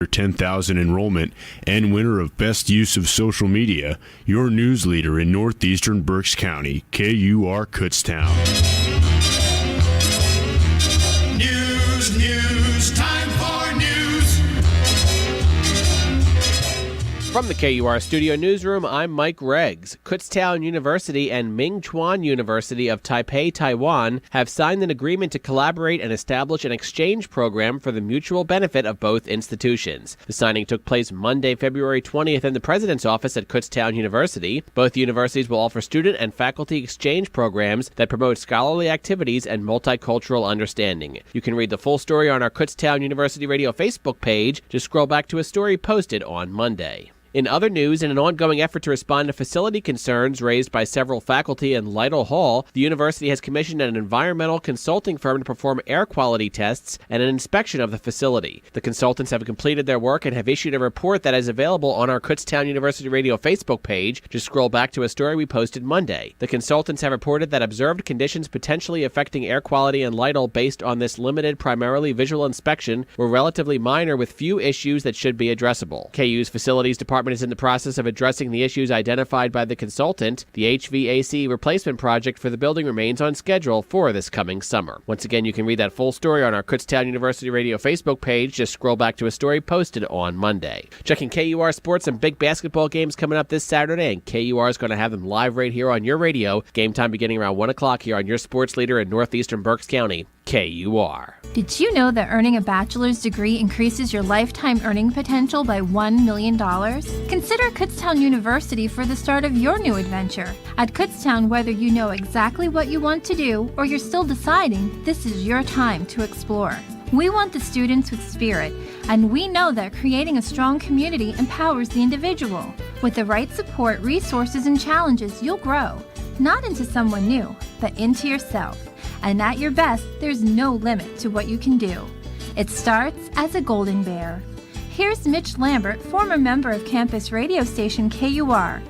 10,000 enrollment and winner of Best Use of Social Media, your news leader in northeastern Berks County, KUR Kutztown. Time for news. From the KUR Studio Newsroom, I'm Mike Reggs. Kutztown University and Ming Chuan University of Taipei, Taiwan have signed an agreement to collaborate and establish an exchange program for the mutual benefit of both institutions. The signing took place Monday, February 20th in the President's office at Kutztown University. Both universities will offer student and faculty exchange programs that promote scholarly activities and multicultural understanding. You can read the full story on our Kutztown University Radio Facebook page. Just scroll back to a story posted on Monday. In other news, in an ongoing effort to respond to facility concerns raised by several faculty in Lytle Hall, the university has commissioned an environmental consulting firm to perform air quality tests and an inspection of the facility. The consultants have completed their work and have issued a report that is available on our Kutztown University Radio Facebook page. Just scroll back to a story we posted Monday. The consultants have reported that observed conditions potentially affecting air quality in Lytle based on this limited, primarily visual inspection were relatively minor with few issues that should be addressable. KU's Facilities Department is in the process of addressing the issues identified by the consultant. The HVAC replacement project for the building remains on schedule for this coming summer. Once again, you can read that full story on our Kutztown University Radio Facebook page. Just scroll back to a story posted on Monday. Checking KUR sports, some big basketball games coming up this Saturday, and KUR is going to have them live right here on your radio. Game time beginning around 1 o'clock here on your sports leader in northeastern Berks County, KUR. Did you know that earning a bachelor's degree increases your lifetime earning potential by $1 million? Consider Kutztown University for the start of your new adventure. At Kutztown, whether you know exactly what you want to do or you're still deciding, this is your time to explore. We want the students with spirit, and we know that creating a strong community empowers the individual. With the right support, resources, and challenges, you'll grow, not into someone new, but into yourself. And at your best, there's no limit to what you can do. It starts as a golden bear. Here's Mitch Lambert, former member of campus radio station KUR.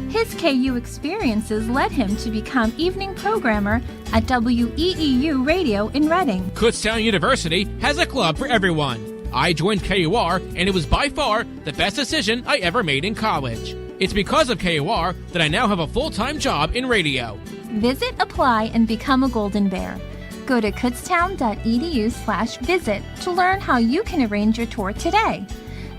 His KU experiences led him to become evening programmer at WEEU Radio in Reading. Kutztown University has a club for everyone. I joined KUR, and it was by far the best decision I ever made in college. It's because of KUR that I now have a full-time job in radio. Visit, apply, and become a Golden Bear. Go to kutztown.edu/visit to learn how you can arrange your tour today.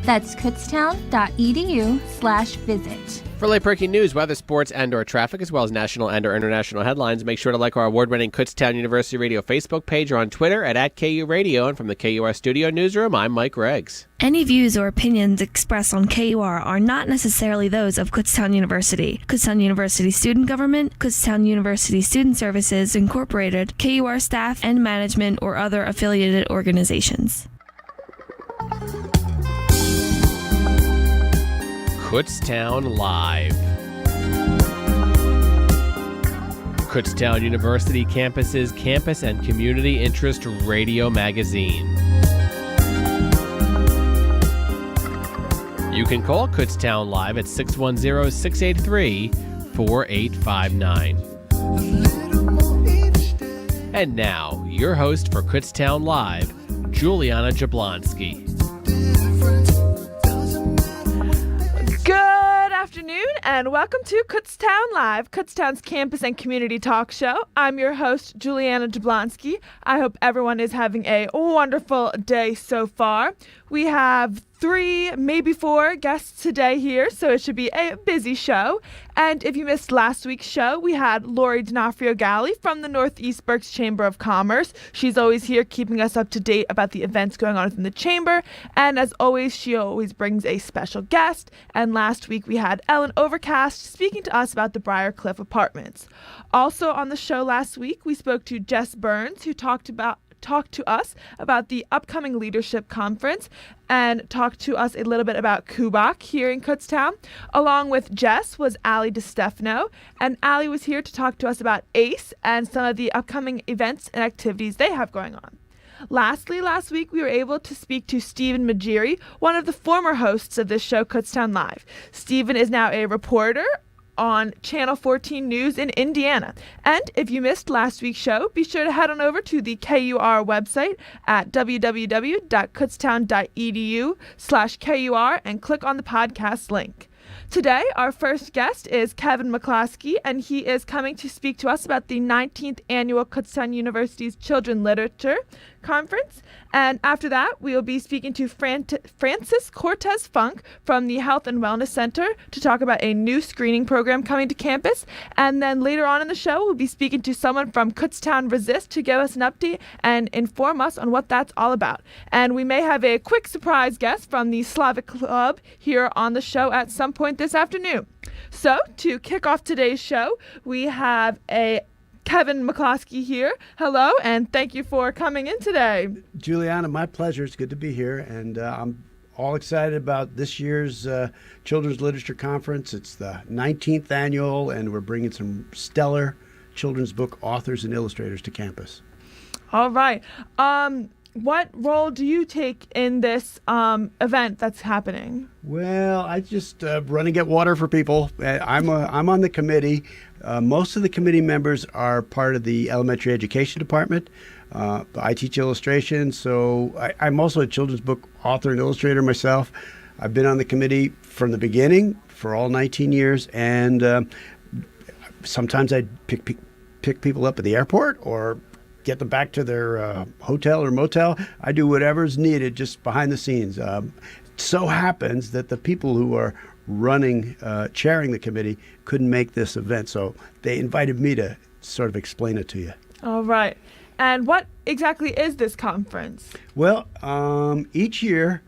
That's kutztown.edu/visit. For late-breaking news, weather, sports, and/or traffic, as well as national and/or international headlines, make sure to like our award-winning Kutztown University Radio Facebook page or on Twitter at KU Radio. And from the KUR Studio Newsroom, I'm Mike Reggs. Any views or opinions expressed on KUR are not necessarily those of Kutztown University, Kutztown University Student Government, Kutztown University Student Services Incorporated, KUR staff and management, or other affiliated organizations. Kutztown Live. Kutztown University Campus's Campus and Community Interest Radio Magazine. You can call Kutztown Live at 610-683-4859. And now, your host for Kutztown Live, Juliana Jablonski. Good afternoon and welcome to Kutztown Live, Kutztown's campus and community talk show. I'm your host, Juliana Jablonski. I hope everyone is having a wonderful day so far. We have 3, maybe 4 guests today here, so it should be a busy show. And if you missed last week's show, we had Lori D'Onofrio Galli from the Northeast Berks Chamber of Commerce. She's always here keeping us up to date about the events going on within the chamber. And as always, she always brings a special guest. And last week we had Ellen Overcast speaking to us about the Briarcliff Apartments. Also on the show last week, we spoke to Jess Burns, who talked to us about the upcoming leadership conference and talked to us a little bit about KUBAC here in Kutztown. Along with Jess was Ali DeStefano, and Ali was here to talk to us about ACE and some of the upcoming events and activities they have going on. Lastly, last week we were able to speak to Stephen Majiri, one of the former hosts of this show, Kutztown Live. Stephen is now a reporter on Channel 14 News in Indiana. And if you missed last week's show, be sure to head on over to the KUR website at www.kutztown.edu/KUR and click on the podcast link. Today, our first guest is Kevin McCloskey, and he is coming to speak to us about the 19th Annual Kutztown University's Children's Literature Conference. And after that, we will be speaking to Francis Cortez Funk from the Health and Wellness Center to talk about a new screening program coming to campus. And then later on in the show, we'll be speaking to someone from Kutztown Resist to give us an update and inform us on what that's all about. And we may have a quick surprise guest from the Slavic Club here on the show at some point this afternoon. So to kick off today's show, we have Kevin McCloskey here. Hello, and thank you for coming in today. Juliana, my pleasure. It's good to be here, and I'm all excited about this year's Children's Literature Conference. It's the 19th annual, and we're bringing some stellar children's book authors and illustrators to campus. All right. What role do you take in this event that's happening? Well, I just run and get water for people. I'm on the committee. Most of the committee members are part of the elementary education department. I teach illustration, so I'm also a children's book author and illustrator myself. I've been on the committee from the beginning for all 19 years, and sometimes I pick people up at the airport or get them back to their hotel or motel. I do whatever's needed just behind the scenes. So happens that the people who are chairing the committee couldn't make this event, so they invited me to sort of explain it to you. All right. And what exactly is this conference? Well, each year,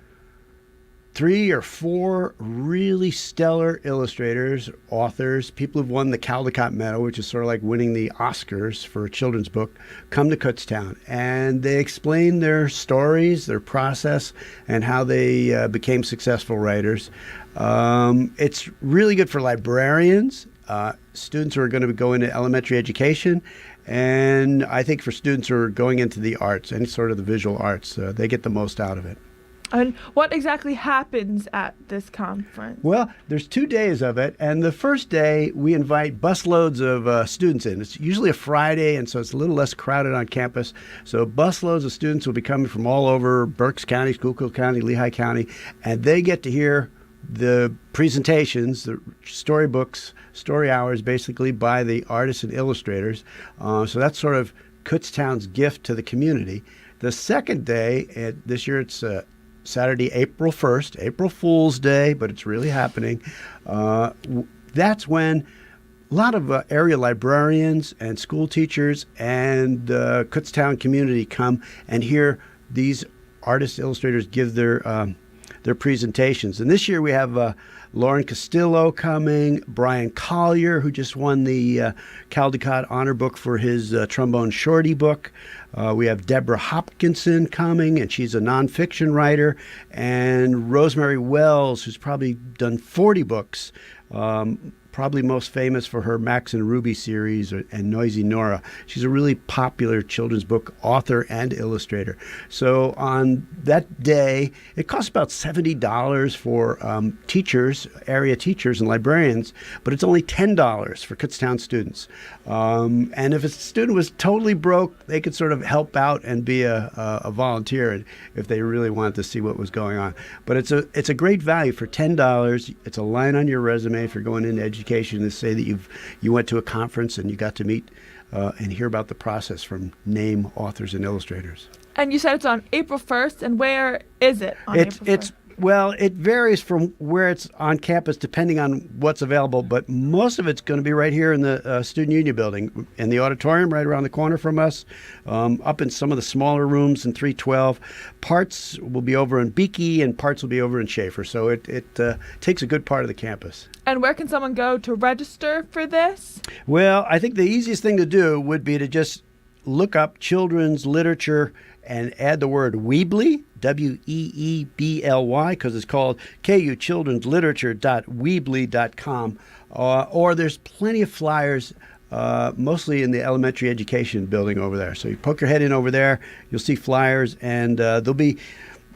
3 or 4 really stellar illustrators, authors, people who've won the Caldecott Medal, which is sort of like winning the Oscars for a children's book, come to Kutztown. And they explain their stories, their process, and how they became successful writers. It's really good for librarians, students who are going to go into elementary education, and I think for students who are going into the arts, any sort of the visual arts, they get the most out of it. And what exactly happens at this conference? Well, there's 2 days of it, and the first day we invite busloads of students in. It's usually a Friday, and so it's a little less crowded on campus. So busloads of students will be coming from all over Berks County, Schuylkill County, Lehigh County, and they get to hear the presentations, the storybooks, story hours, basically by the artists and illustrators. So that's sort of Kutztown's gift to the community. The second day, this year it's Saturday, April 1st, April Fool's Day, but it's really happening. That's when a lot of area librarians and school teachers and the Kutztown community come and hear these artists, illustrators give their presentations. And this year we have Lauren Castillo coming, Brian Collier, who just won the Caldecott Honor Book for his Trombone Shorty book. We have Deborah Hopkinson coming, and she's a nonfiction writer, and Rosemary Wells, who's probably done 40 books, probably most famous for her Max and Ruby series and Noisy Nora. She's a really popular children's book author and illustrator. So on that day, it costs about $70 for teachers, area teachers and librarians, but it's only $10 for Kutztown students. And if a student was totally broke, they could sort of help out and be a volunteer if they really wanted to see what was going on. But it's a great value for $10. It's a line on your resume if you're going into education to say that you went to a conference and you got to meet and hear about the process from name authors and illustrators. And you said it's on April 1st, and where is it on April 1st? Well, it varies from where it's on campus depending on what's available, but most of it's going to be right here in the Student Union building, in the auditorium right around the corner from us, up in some of the smaller rooms in 312. Parts will be over in Beakey and parts will be over in Schaefer, so it takes a good part of the campus. And where can someone go to register for this? Well, I think the easiest thing to do would be to just look up children's literature and add the word Weebly, Weebly, because it's called kuchildrensliterature.weebly.com. Or there's plenty of flyers, mostly in the elementary education building over there. So you poke your head in over there, you'll see flyers, and there'll be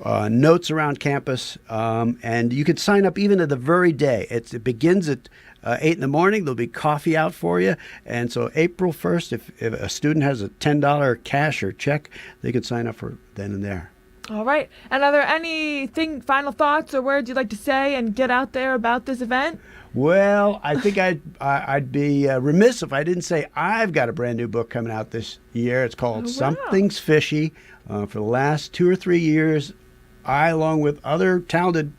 notes around campus, and you could sign up even at the very day. It begins at 8 in the morning. There'll be coffee out for you. And so April 1st, if a student has a $10 cash or check, they could sign up for then and there. All right. And are there final thoughts or words you'd like to say and get out there about this event? Well, I think I'd be remiss if I didn't say I've got a brand new book coming out this year. It's called Something's Fishy. For the last 2 or 3 years, I, along with other talented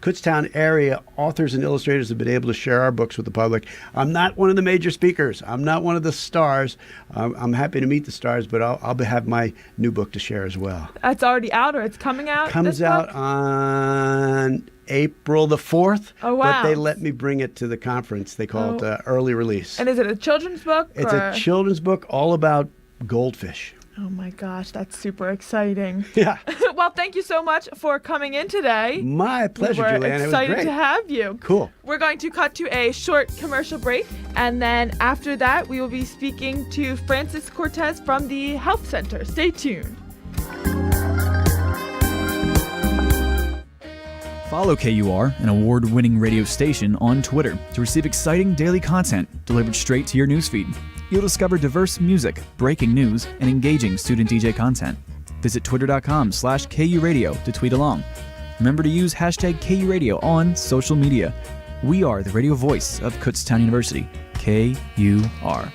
Kutztown area authors and illustrators, have been able to share our books with the public. I'm not one of the major speakers. I'm not one of the stars. I'm happy to meet the stars, but I'll have my new book to share as well. It's already out, or it's coming out? Comes out on April the 4th. Oh, wow. But they let me bring it to the conference. They call it early release. And is it a children's book? It's a children's book all about goldfish. Oh my gosh, that's super exciting. Yeah. Well, thank you so much for coming in today. My pleasure, We're Julianne. excited It was great. to have you. Cool. We're going to cut to a short commercial break, and then after that, we will be speaking to Francis Cortez from the Health Center. Stay tuned. Follow KUR, an award-winning radio station, on Twitter to receive exciting daily content delivered straight to your newsfeed. You'll discover diverse music, breaking news, and engaging student DJ content. Visit twitter.com/KURadio to tweet along. Remember to use hashtag KURadio on social media. We are the radio voice of Kutztown University, KUR.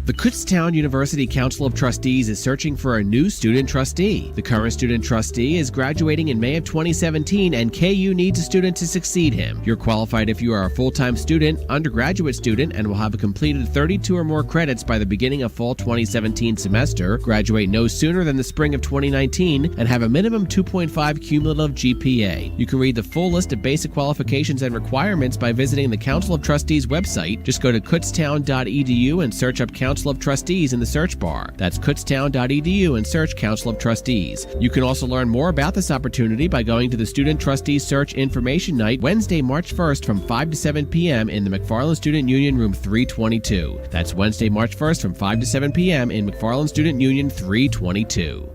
The Kutztown University Council of Trustees is searching for a new student trustee. The current student trustee is graduating in May of 2017, and KU needs a student to succeed him. You're qualified if you are a full-time student, undergraduate student, and will have completed 32 or more credits by the beginning of fall 2017 semester, graduate no sooner than the spring of 2019, and have a minimum 2.5 cumulative GPA. You can read the full list of basic qualifications and requirements by visiting the Council of Trustees website. Just go to kutztown.edu and search up Council of Trustees in the search bar. That's kutztown.edu and search Council of Trustees. You can also learn more about this opportunity by going to the Student Trustees Search Information Night Wednesday, March 1st from 5 to 7 p.m. in the McFarland Student Union Room 322. That's Wednesday, March 1st from 5 to 7 p.m. in McFarland Student Union 322.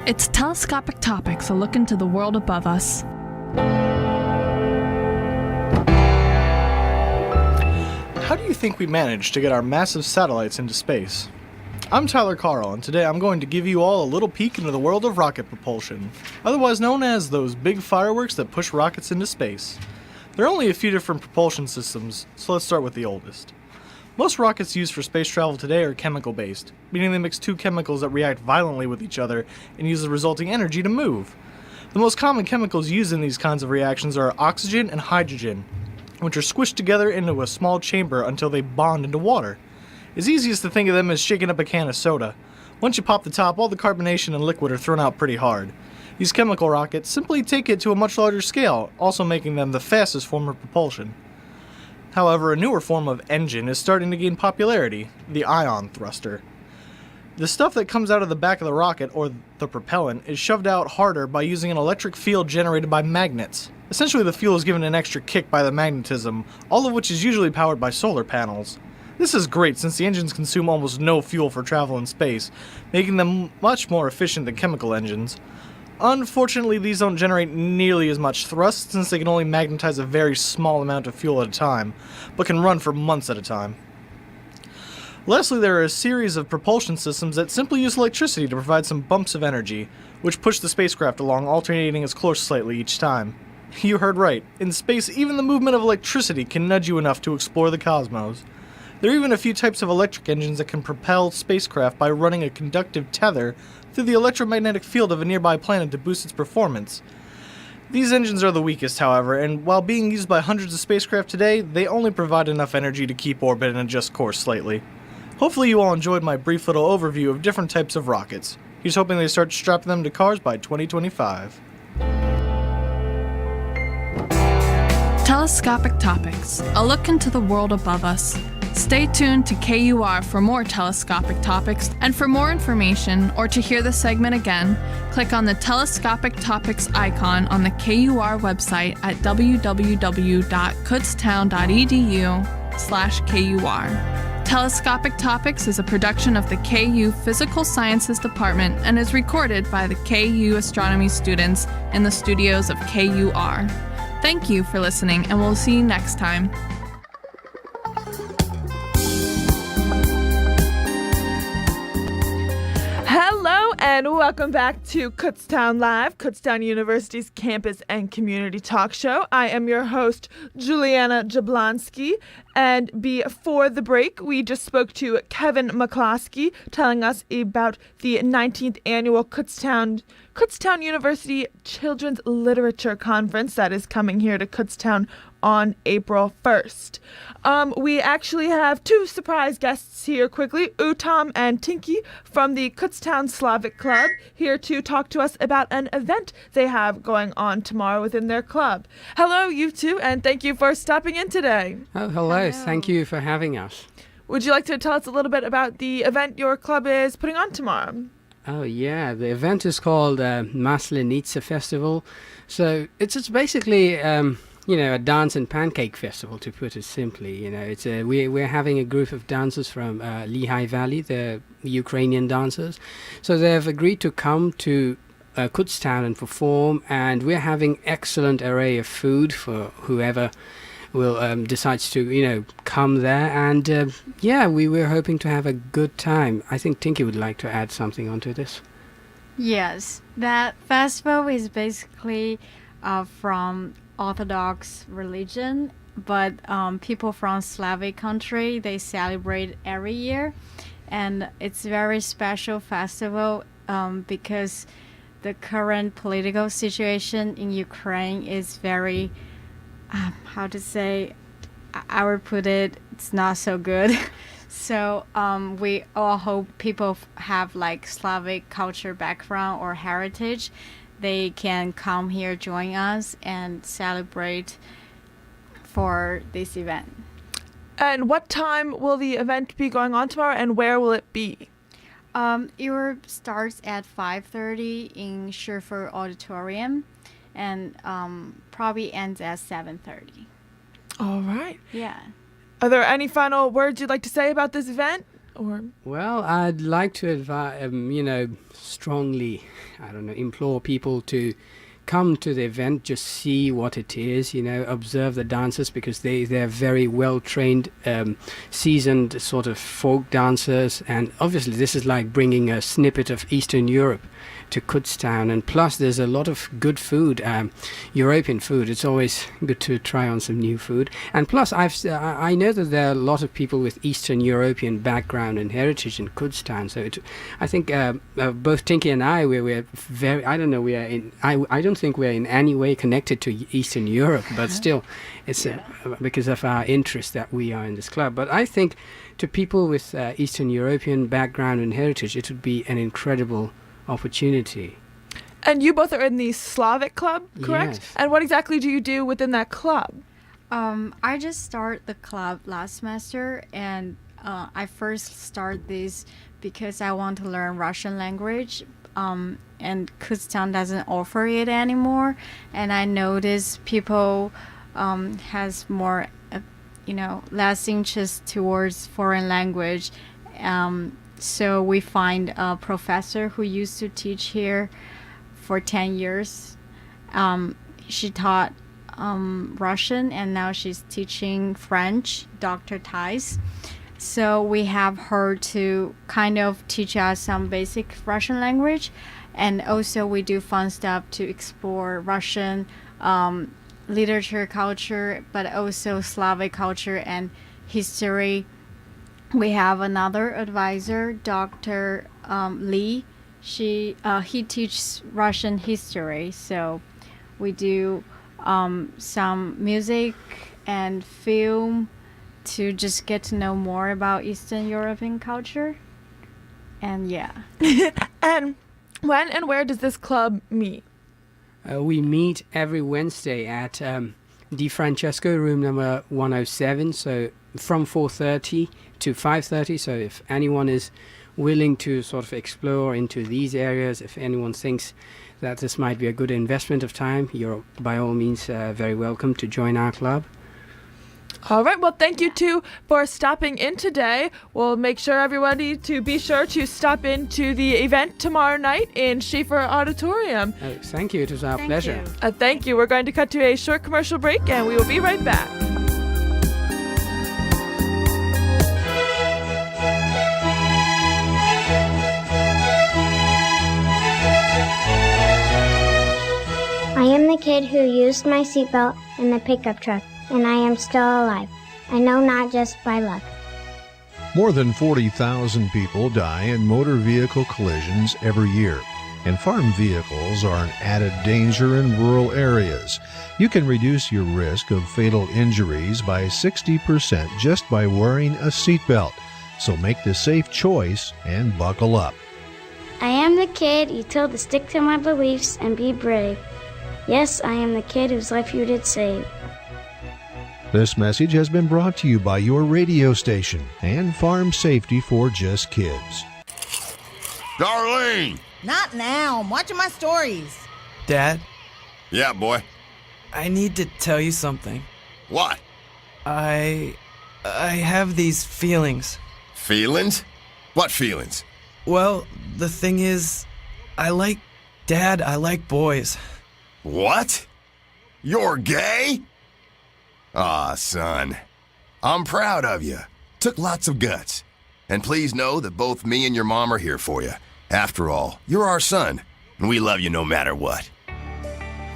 It's Telescopic Topics, a look into the world above us. How do you think we managed to get our massive satellites into space? I'm Tyler Carl, and today I'm going to give you all a little peek into the world of rocket propulsion, otherwise known as those big fireworks that push rockets into space. There are only a few different propulsion systems, so let's start with the oldest. Most rockets used for space travel today are chemical-based, meaning they mix two chemicals that react violently with each other and use the resulting energy to move. The most common chemicals used in these kinds of reactions are oxygen and hydrogen, which are squished together into a small chamber until they bond into water. It's easiest to think of them as shaking up a can of soda. Once you pop the top, all the carbonation and liquid are thrown out pretty hard. These chemical rockets simply take it to a much larger scale, also making them the fastest form of propulsion. However, a newer form of engine is starting to gain popularity, the ion thruster. The stuff that comes out of the back of the rocket, or the propellant, is shoved out harder by using an electric field generated by magnets. Essentially, the fuel is given an extra kick by the magnetism, all of which is usually powered by solar panels. This is great since the engines consume almost no fuel for travel in space, making them much more efficient than chemical engines. Unfortunately, these don't generate nearly as much thrust since they can only magnetize a very small amount of fuel at a time, but can run for months at a time. Lastly, there are a series of propulsion systems that simply use electricity to provide some bumps of energy, which push the spacecraft along, alternating its course slightly each time. You heard right. In space, even the movement of electricity can nudge you enough to explore the cosmos. There are even a few types of electric engines that can propel spacecraft by running a conductive tether through the electromagnetic field of a nearby planet to boost its performance. These engines are the weakest, however, and while being used by hundreds of spacecraft today, they only provide enough energy to keep orbit and adjust course slightly. Hopefully you all enjoyed my brief little overview of different types of rockets. Here's hoping they start strapping them to cars by 2025. Telescopic Topics, a look into the world above us. Stay tuned to KUR for more telescopic topics, and for more information or to hear the segment again, click on the Telescopic Topics icon on the KUR website at www.kutztown.edu/KUR. Telescopic Topics is a production of the KU Physical Sciences Department and is recorded by the KU astronomy students in the studios of KUR. Thank you for listening, and we'll see you next time. Hello and welcome back to Kutztown Live, Kutztown University's campus and community talk show. I am your host, Juliana Jablonski, and before the break, we just spoke to Kevin McCloskey telling us about the 19th annual Kutztown University Children's Literature Conference that is coming here to Kutztown on April 1st. We actually have two surprise guests here quickly, Utam and Tinky from the Kutztown Slavic Club, here to talk to us about an event they have going on tomorrow within their club. Hello, you two, and thank you for stopping in today. Oh, hello. Thank you for having us. Would you like to tell us a little bit about the event your club is putting on tomorrow? Oh, yeah. The event is called Maslenitsa Festival. So it's basically, a dance and pancake festival, to put it simply. It's we're having a group of dancers from Lehigh Valley, the Ukrainian dancers. So they've agreed to come to Kutztown and perform, and we're having excellent array of food for whoever will decides to come there, and we were hoping to have a good time. I think Tinky would like to add something onto this. Yes, that festival is basically from Orthodox religion, but people from Slavic country, they celebrate every year, and it's a very special festival because the current political situation in Ukraine is very I would put it's not so good. So we all hope people have like Slavic culture background or heritage. They can come here, join us, and celebrate for this event. And what time will the event be going on tomorrow, and where will it be? It starts at 5:30 in Scherfer Auditorium, and probably ends at 7:30. All right. Yeah. Are there any final words you'd like to say about this event? Well, I'd like to strongly, implore people to come to the event, just see what it is, observe the dancers, because they're very well-trained, seasoned sort of folk dancers, and obviously this is like bringing a snippet of Eastern Europe to Kutztown, and plus there's a lot of good food, European food. It's always good to try on some new food, and plus I know that there are a lot of people with Eastern European background and heritage in Kutztown, so I think both Tinky and I, we're very, I don't think we're in any way connected to Eastern Europe, but still it's because of our interest that we are in this club. But I think to people with Eastern European background and heritage, it would be an incredible opportunity. And you both are in the Slavic Club, correct? Yes. And what exactly do you do within that club? I just started the club last semester, and I first started this because I want to learn Russian language, and Kutztown doesn't offer it anymore, and I notice people has more less interest towards foreign language. So we find a professor who used to teach here for 10 years. She taught Russian, and now she's teaching French, Dr. Thais. So we have her to kind of teach us some basic Russian language, and also we do fun stuff to explore Russian literature, culture, but also Slavic culture and history. We have another advisor, Dr. Lee. He teaches Russian history, so we do some music and film to just get to know more about Eastern European culture. And yeah. And when and where does this club meet? We meet every Wednesday at Di Francesco, room number 107, so from 4:30 to 5:30. So if anyone is willing to sort of explore into these areas, if anyone thinks that this might be a good investment of time, you're by all means very welcome to join our club. All right. Well, thank you, too, for stopping in today. We'll make sure everybody to be sure to stop into the event tomorrow night in Schaefer Auditorium. Thank you. It was our pleasure. Thank you. We're going to cut to a short commercial break, and we will be right back. I am the kid who used my seatbelt in the pickup truck, and I am still alive. I know not just by luck. More than 40,000 people die in motor vehicle collisions every year, and farm vehicles are an added danger in rural areas. You can reduce your risk of fatal injuries by 60% just by wearing a seatbelt. So make the safe choice and buckle up. I am the kid you told to stick to my beliefs and be brave. Yes, I am the kid whose life you did save. This message has been brought to you by your radio station and Farm Safety for Just Kids. Darlene! Not now. I'm watching my stories. Dad? Yeah, boy? I need to tell you something. What? I have these feelings. Feelings? What feelings? Well, the thing is, Dad, I like boys. What? You're gay? Aw, son. I'm proud of you. Took lots of guts. And please know that both me and your mom are here for you. After all, you're our son, and we love you no matter what.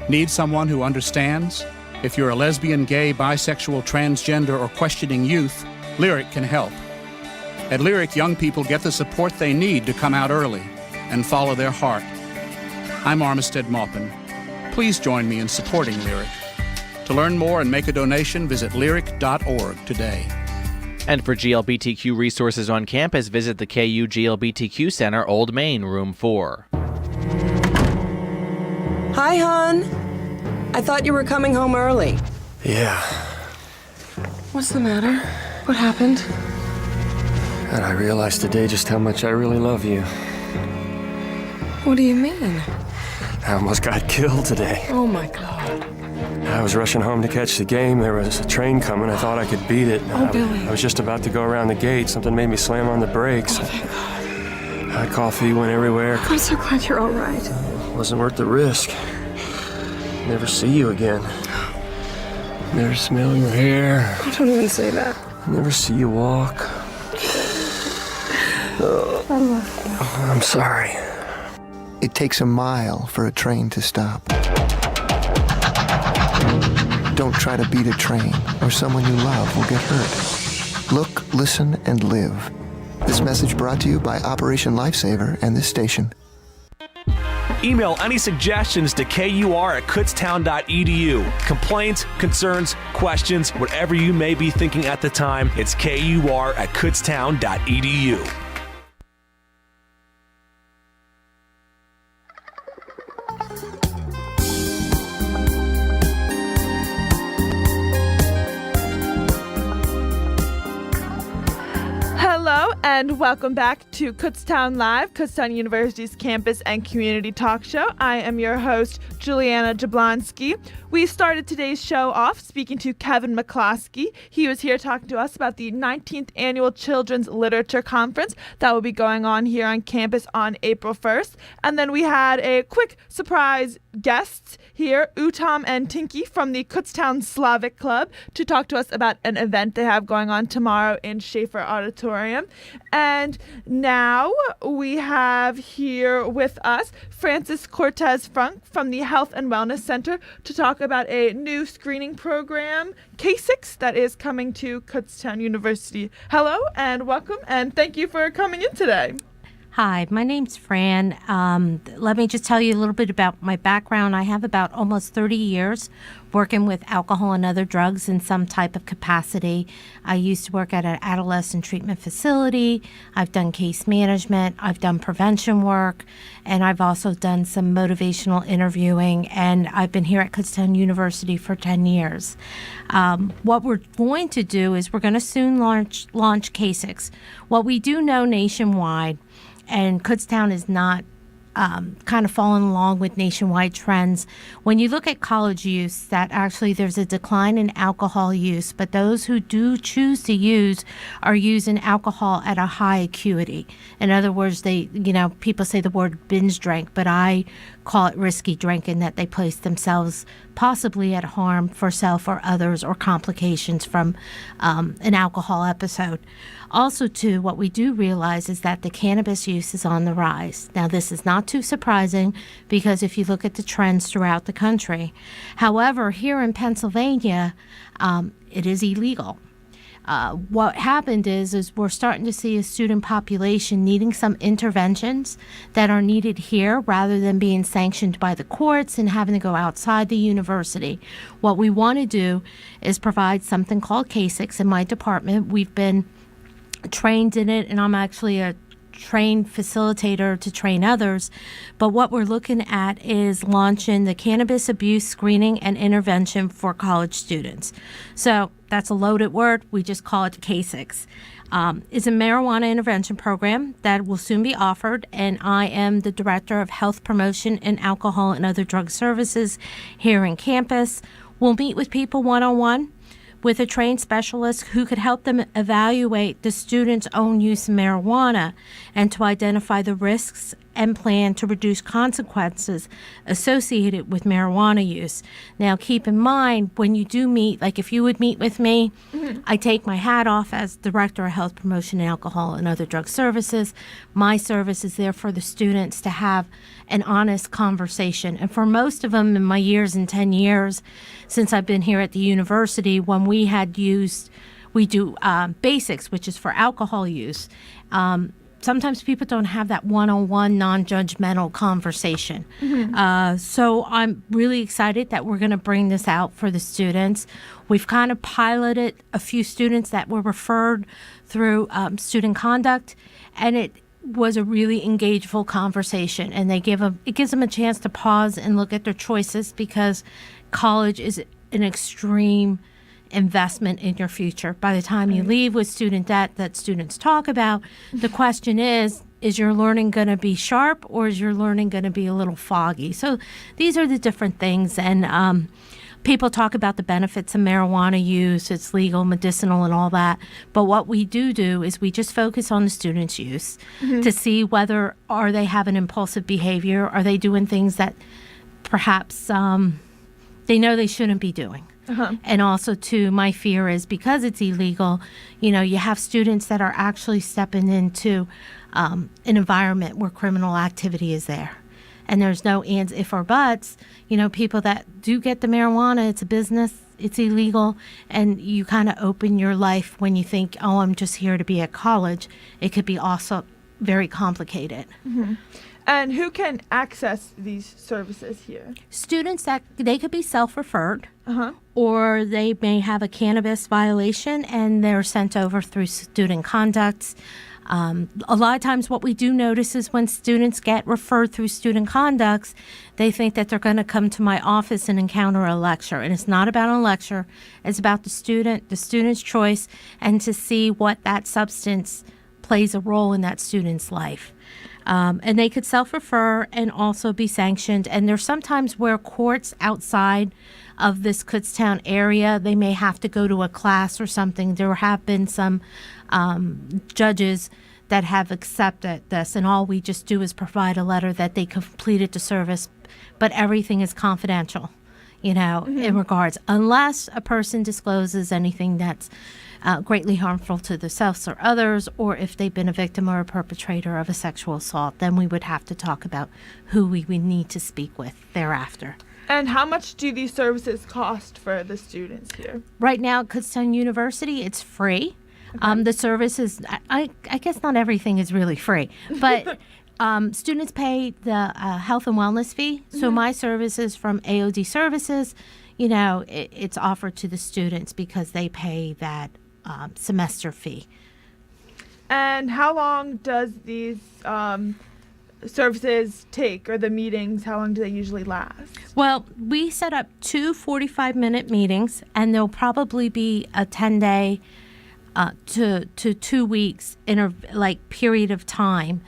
Need someone who understands? If you're a lesbian, gay, bisexual, transgender, or questioning youth, Lyric can help. At Lyric, young people get the support they need to come out early and follow their heart. I'm Armistead Maupin. Please join me in supporting Lyric. To learn more and make a donation, visit lyric.org today. And for GLBTQ resources on campus, visit the KU GLBTQ Center, Old Main, Room 4. Hi, hon. I thought you were coming home early. Yeah. What's the matter? What happened? And I realized today just how much I really love you. What do you mean? I almost got killed today. Oh, my God. I was rushing home to catch the game. There was a train coming. I thought I could beat it. Oh, Billy. I was just about to go around the gate. Something made me slam on the brakes. Oh, thank God. Hot coffee went everywhere. I'm so glad you're all right. Wasn't worth the risk. Never see you again. Never smell your hair. I don't even say that. Never see you walk. I love you. I'm sorry. It takes a mile for a train to stop. Don't try to beat a train, or someone you love will get hurt. Look, listen, and live. This message brought to you by Operation Lifesaver and this station. Email any suggestions to kur@kutztown.edu. Complaints, concerns, questions, whatever you may be thinking at the time, it's kur@kutztown.edu. Hello and welcome back to Kutztown Live, Kutztown University's campus and community talk show. I am your host, Juliana Jablonski. We started today's show off speaking to Kevin McCloskey. He was here talking to us about the 19th Annual Children's Literature Conference that will be going on here on campus on April 1st. And then we had a quick surprise guests here, Utam and Tinky from the Kutztown Slavic Club, to talk to us about an event they have going on tomorrow in Schaefer Auditorium. And now we have here with us Francis Cortez Frunk from the Health and Wellness Center to talk about a new screening program, K6, that is coming to Kutztown University. Hello and welcome, and thank you for coming in today. Hi, my name's Fran. Let me just tell you a little bit about my background. I have about almost 30 years working with alcohol and other drugs in some type of capacity. I used to work at an adolescent treatment facility. I've done case management. I've done prevention work. And I've also done some motivational interviewing. And I've been here at Kutztown University for 10 years. What we're going to do is we're going to soon launch K6. What we do know nationwide, and Kutztown is not kind of fallen along with nationwide trends. When you look at college use, that actually there's a decline in alcohol use, but those who do choose to use are using alcohol at a high acuity. In other words, people say the word binge drink, but I call it risky drinking, that they place themselves possibly at harm for self or others or complications from an alcohol episode. Also, too, what we do realize is that the cannabis use is on the rise. Now, this is not too surprising because if you look at the trends throughout the country. However, here in Pennsylvania, it is illegal. What happened is we're starting to see a student population needing some interventions that are needed here rather than being sanctioned by the courts and having to go outside the university. What we want to do is provide something called K6 in my department. We've been trained in it, and I'm actually a trained facilitator to train others. But what we're looking at is launching the cannabis abuse screening and intervention for college students. So that's a loaded word. We just call it K6. It's a marijuana intervention program that will soon be offered, and I am the Director of Health Promotion and Alcohol and Other Drug Services here in campus. We'll meet with people one-on-one with a trained specialist who could help them evaluate the student's own use of marijuana and to identify the risks and plan to reduce consequences associated with marijuana use. Now, keep in mind, when you do meet, like if you would meet with me, I take my hat off as Director of Health Promotion and Alcohol and Other Drug Services. My service is there for the students to have an honest conversation. And for most of them in my years and 10 years since I've been here at the university, when we do basics, which is for alcohol use. Sometimes people don't have that one-on-one, non-judgmental conversation. So I'm really excited that we're going to bring this out for the students. We've kind of piloted a few students that were referred through student conduct, and it was a really engageful conversation. And it gives them a chance to pause and look at their choices, because college is an extreme investment in your future. By the time you leave with student debt that students talk about, the question is your learning going to be sharp, or is your learning going to be a little foggy? So these are the different things. And people talk about the benefits of marijuana use. It's legal, medicinal, and all that. But what we do is we just focus on the students' use to see whether are they having impulsive behavior, are they doing things that perhaps they know they shouldn't be doing. And also, too, my fear is because it's illegal, you have students that are actually stepping into an environment where criminal activity is there. And there's no ands, if, or buts. People that do get the marijuana, it's a business, it's illegal, and you kind of open your life when you think, oh, I'm just here to be at college. It could be also very complicated. And who can access these services here? Students that they could be self-referred, or they may have a cannabis violation and they're sent over through student conducts. A lot of times what we do notice is when students get referred through student conducts, they think that they're going to come to my office and encounter a lecture. And it's not about a lecture. It's about the student's choice, and to see what that substance plays a role in that student's life. And they could self-refer and also be sanctioned. And there's sometimes where courts outside of this Kutztown area, they may have to go to a class or something. There have been some judges that have accepted this, and all we just do is provide a letter that they completed the service, but everything is confidential, in regards, unless a person discloses anything that's greatly harmful to themselves or others, or if they've been a victim or a perpetrator of a sexual assault, then we would have to talk about who we would need to speak with thereafter. And how much do these services cost for the students here? Right now at Kutztown University, it's free. The service is, I guess not everything is really free, but students pay the health and wellness fee. So my services from AOD Services, it's offered to the students because they pay that semester fee. And how long does these services take, or the meetings, how long do they usually last? Well, we set up 2 45-minute meetings, and there'll probably be a 10-day to 2 weeks period of time.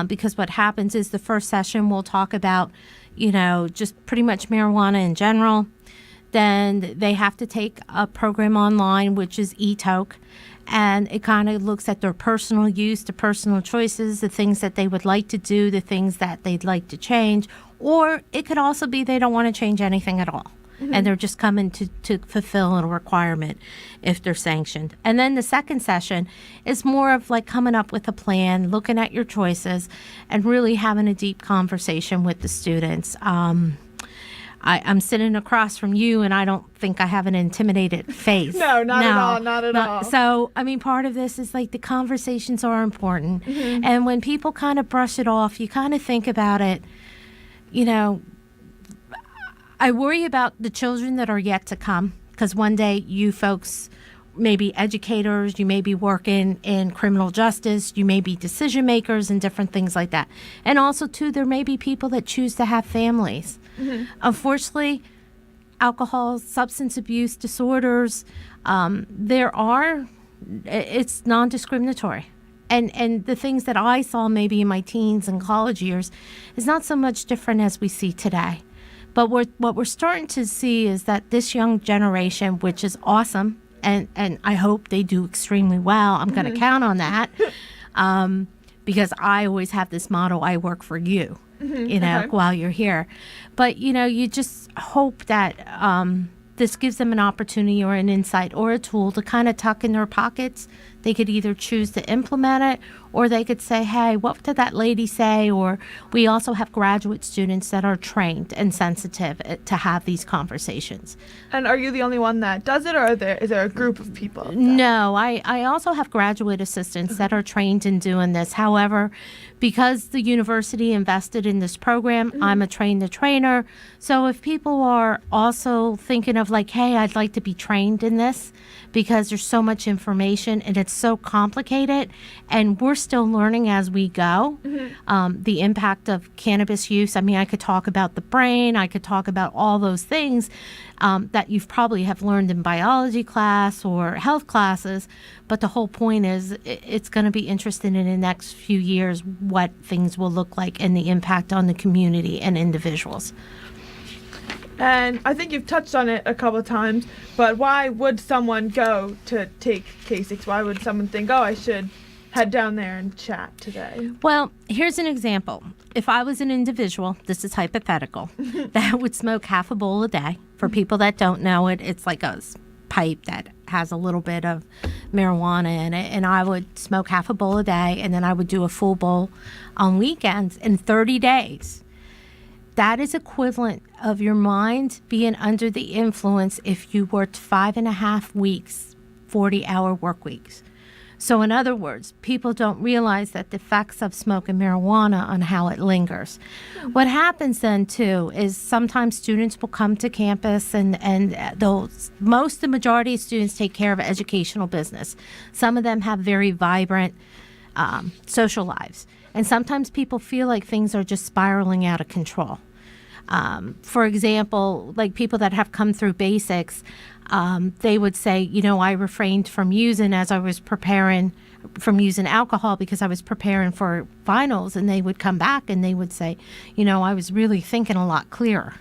because what happens is the first session we'll talk about, just pretty much marijuana in general. Then they have to take a program online, which is eToke, and it kind of looks at their personal use, the personal choices, the things that they would like to do, the things that they'd like to change, or it could also be they don't want to change anything at all. And they're just coming to fulfill a requirement if they're sanctioned. And then the second session is more of like coming up with a plan, looking at your choices, and really having a deep conversation with the students. I'm sitting across from you, and I don't think I have an intimidated face. No, not at all. So, part of this is like the conversations are important. And when people kind of brush it off, you kind of think about it, I worry about the children that are yet to come, because one day you folks may be educators, you may be working in criminal justice, you may be decision makers and different things like that. And also, too, there may be people that choose to have families. Unfortunately, alcohol, substance abuse disorders, it's non-discriminatory. And the things that I saw maybe in my teens and college years is not so much different as we see today. But what we're starting to see is that this young generation, which is awesome, and I hope they do extremely well. I'm going to count on that, because I always have this motto, I work for you, while you're here. But, you just hope that this gives them an opportunity or an insight or a tool to kind of tuck in their pockets. They could either choose to implement it, or they could say, hey, what did that lady say? Or we also have graduate students that are trained and sensitive to have these conversations. And are you the only one that does it, or is there a group of people? No, I also have graduate assistants that are trained in doing this. However, because the university invested in this program, I'm a trainer. So if people are also thinking of like, hey, I'd like to be trained in this, because there's so much information and it's so complicated, and we're still learning as we go. The impact of cannabis use. I could talk about the brain, I could talk about all those things that you've probably have learned in biology class or health classes, but the whole point is it's going to be interesting in the next few years what things will look like and the impact on the community and individuals. And I think you've touched on it a couple of times, but why would someone go to take K6? Why would someone think, I should head down there and chat today? Well, here's an example. If I was an individual, this is hypothetical, that would smoke half a bowl a day. For people that don't know it, it's like a pipe that has a little bit of marijuana in it, and I would smoke half a bowl a day, and then I would do a full bowl on weekends in 30 days. That is equivalent of your mind being under the influence if you worked 5.5 weeks, 40-hour work weeks. So in other words, people don't realize that the effects of smoking marijuana on how it lingers. What happens then, too, is sometimes students will come to campus and the majority of students take care of educational business. Some of them have very vibrant social lives. And sometimes people feel like things are just spiraling out of control. For example, like people that have come through basics, they would say, I refrained from using as I was preparing from using alcohol because I was preparing for finals, and they would come back and they would say, I was really thinking a lot clearer.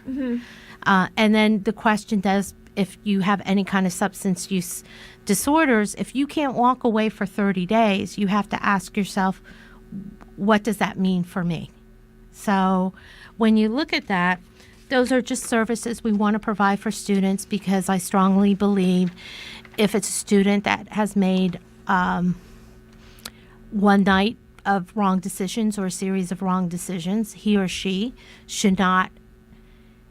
And then the question does, if you have any kind of substance use disorders, if you can't walk away for 30 days, you have to ask yourself, what does that mean for me? So when you look at that, those are just services we want to provide for students, because I strongly believe if it's a student that has made one night of wrong decisions or a series of wrong decisions, he or she should not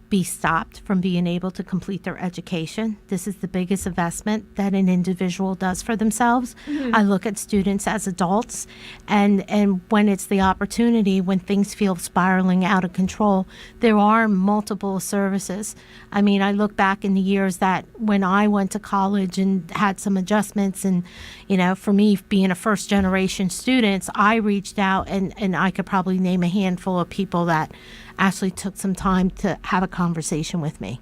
be stopped from being able to complete their education. This is the biggest investment that an individual does for themselves. I look at students as adults, and when it's the opportunity, when things feel spiraling out of control, there are multiple services. I look back in the years that when I went to college and had some adjustments, and for me being a first generation student, I reached out, and I could probably name a handful of people that actually took some time to have a conversation with me.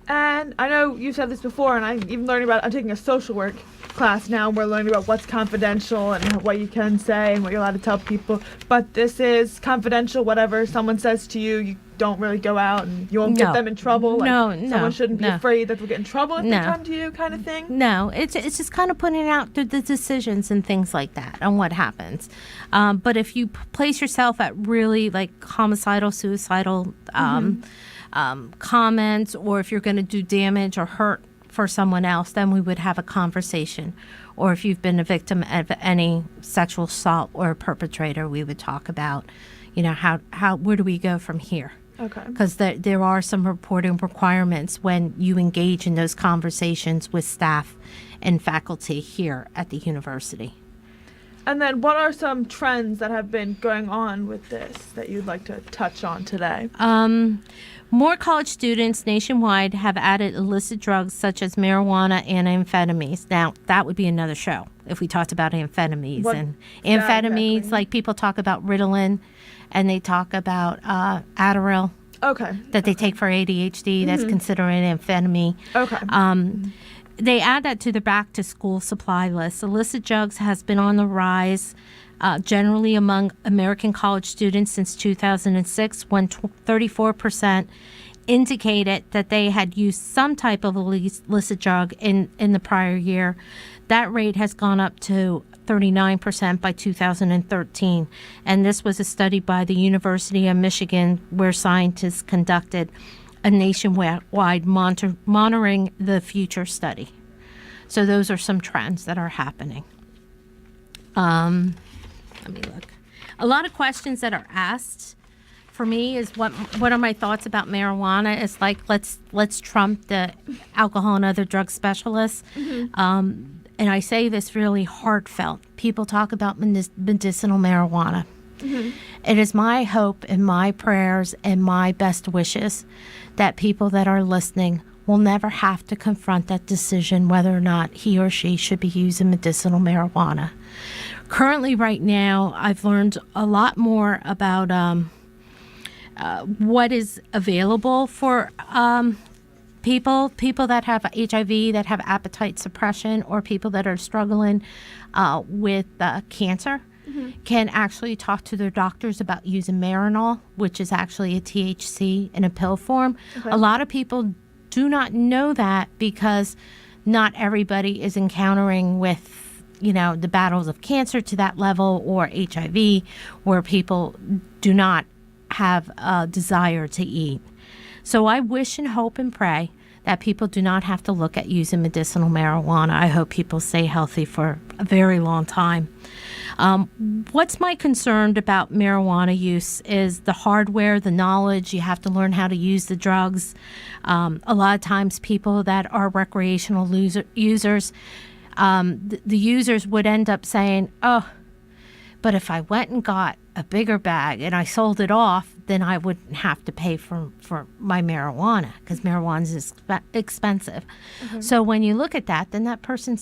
And I know you said this before, and I'm even learning about. I'm taking a social work class now, and we're learning about what's confidential and what you can say and what you're allowed to tell people. But this is confidential. Whatever someone says to you, you don't really go out, and you won't get them in trouble. Someone shouldn't be afraid that they'll get in trouble if they come to you, kind of thing. No, it's just kind of putting out the decisions and things like that on what happens. But if you place yourself at really like homicidal, suicidal comments, or if you're going to do damage or hurt for someone else, then we would have a conversation. Or if you've been a victim of any sexual assault or a perpetrator, we would talk about, where do we go from here? Okay. Because there are some reporting requirements when you engage in those conversations with staff and faculty here at the university. And then what are some trends that have been going on with this that you'd like to touch on today? More college students nationwide have added illicit drugs such as marijuana and amphetamines. Now, that would be another show if we talked about amphetamines. Amphetamines, exactly. Like people talk about Ritalin, and they talk about Adderall. Okay. That they take for ADHD. That's considered an amphetamine. Okay. They add that to the back-to-school supply list. Illicit drugs has been on the rise, generally among American college students since 2006, when 34% indicated that they had used some type of illicit drug in the prior year. That rate has gone up to 39% by 2013. And this was a study by the University of Michigan where scientists conducted a nationwide monitoring the future study. So those are some trends that are happening. Let me look. A lot of questions that are asked for me is what are my thoughts about marijuana? It's like let's trump the alcohol and other drug specialists. And I say this really heartfelt. People talk about medicinal marijuana. It is my hope and my prayers and my best wishes that people that are listening will never have to confront that decision whether or not he or she should be using medicinal marijuana. Currently, right now, I've learned a lot more about what is available for people that have HIV, that have appetite suppression, or people that are struggling with cancer. Can actually talk to their doctors about using Marinol, which is actually a THC in a pill form. Okay. A lot of people do not know that because not everybody is encountering with, the battles of cancer to that level, or HIV, where people do not have a desire to eat. So I wish and hope and pray that people do not have to look at using medicinal marijuana. I hope people stay healthy for a very long time. What's my concern about marijuana use is the hardware, the knowledge. You have to learn how to use the drugs. A lot of times people that are recreational users, the users would end up saying, oh, but if I went and got a bigger bag and I sold it off, then I wouldn't have to pay for my marijuana, because marijuana is expensive. So when you look at that, then that person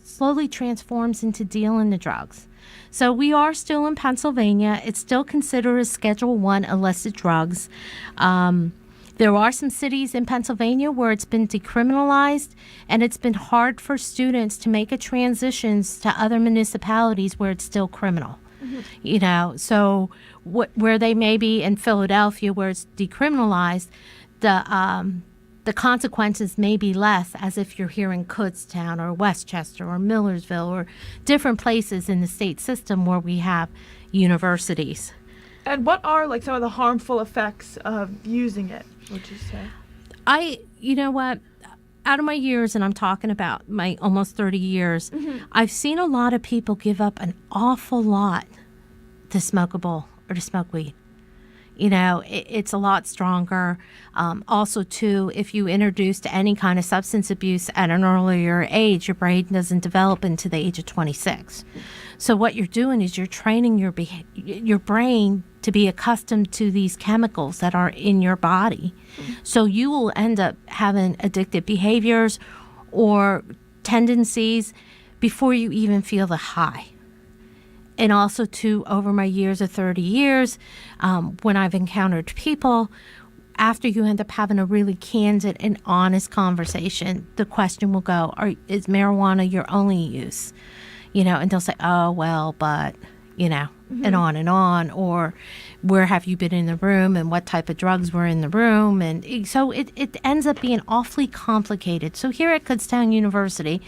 slowly transforms into dealing the drugs. So we are still in Pennsylvania. It's still considered as Schedule I illicit drugs. There are some cities in Pennsylvania where it's been decriminalized, and it's been hard for students to make a transition to other municipalities where it's still criminal. So where they may be in Philadelphia where it's decriminalized, the consequences may be less, as if you're here in Kutztown or Westchester or Millersville or different places in the state system where we have universities. And what are some of the harmful effects of using it, would you say? You know what? Out of my years, and I'm talking about my almost 30 years, I've seen a lot of people give up an awful lot to smoke a bowl or to smoke weed. It's a lot stronger. Also, too, if you introduce to any kind of substance abuse at an earlier age, your brain doesn't develop into the age of 26. So what you're doing is you're training your brain to be accustomed to these chemicals that are in your body. So you will end up having addictive behaviors or tendencies before you even feel the high. And also, too, over my years of 30 years, when I've encountered people, after you end up having a really candid and honest conversation, the question will go, is marijuana your only use? And they'll say, oh, well, but, and on, or where have you been in the room and what type of drugs were in the room? And so it ends up being awfully complicated. So here at Kutztown University,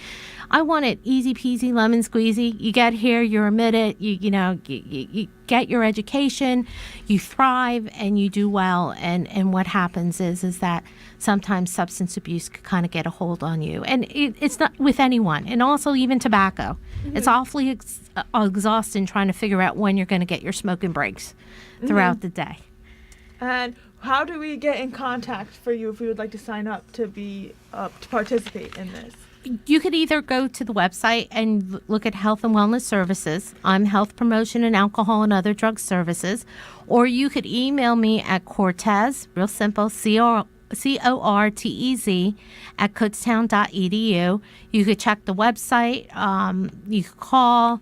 I want it easy peasy, lemon squeezy. You get here, you're admitted, you get your education, you thrive, and you do well. And what happens is that sometimes substance abuse can kind of get a hold on you. And it's not with anyone, and also even tobacco. Mm-hmm. It's awfully exhausting trying to figure out when you're going to get your smoking breaks throughout the day. And how do we get in contact for you if we would like to sign up to to participate in this? You could either go to the website and look at health and wellness services. I'm health promotion and alcohol and other drug services. Or you could email me at Cortez, real simple, Cortez at kutztown.edu. You could check the website. You could call.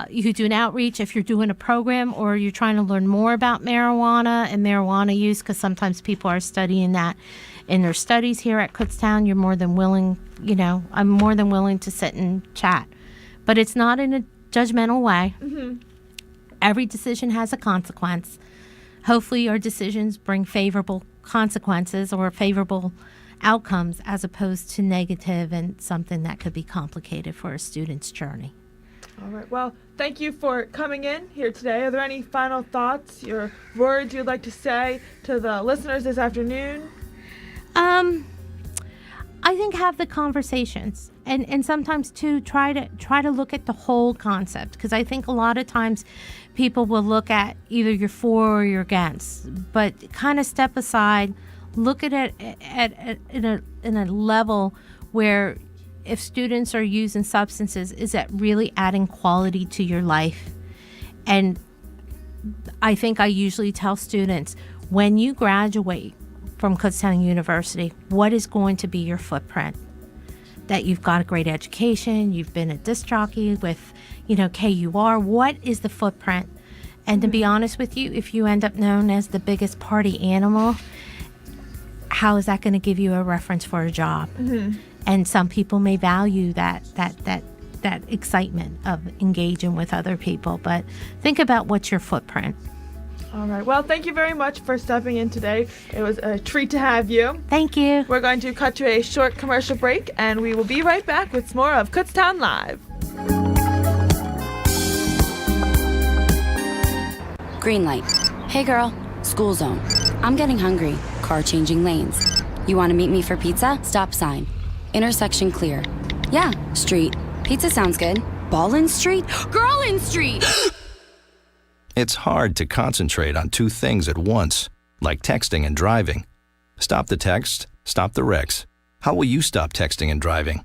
You could do an outreach if you're doing a program or you're trying to learn more about marijuana and marijuana use, because sometimes people are studying that in their studies here at Kutztown. You're more than willing, I'm more than willing to sit and chat. But it's not in a judgmental way. Mm-hmm. Every decision has a consequence. Hopefully your decisions bring favorable consequences or favorable outcomes as opposed to negative and something that could be complicated for a student's journey. All right. Well, thank you for coming in here today. Are there any final thoughts, your words you'd like to say to the listeners this afternoon? I think have the conversations and sometimes too try to look at the whole concept, because I think a lot of times people will look at either you're for or you're against, but kind of step aside, look at it in a level where if students are using substances, is that really adding quality to your life? And I think I usually tell students, when you graduate from Kutztown University, what is going to be your footprint? That you've got a great education, you've been a disc jockey with, KUR. What is the footprint? And to be honest with you, if you end up known as the biggest party animal, how is that going to give you a reference for a job? Mm-hmm. And some people may value that excitement of engaging with other people. But think about what's your footprint. All right. Well, thank you very much for stepping in today. It was a treat to have you. Thank you. We're going to cut to a short commercial break, and we will be right back with more of Kutztown Live. Green light. Hey girl, school zone. I'm getting hungry. Car changing lanes. You want to meet me for pizza? Stop sign. Intersection clear. Yeah, street. Pizza sounds good. Ballin' Street? Girlin' Street! It's hard to concentrate on two things at once, like texting and driving. Stop the text, stop the wrecks. How will you stop texting and driving?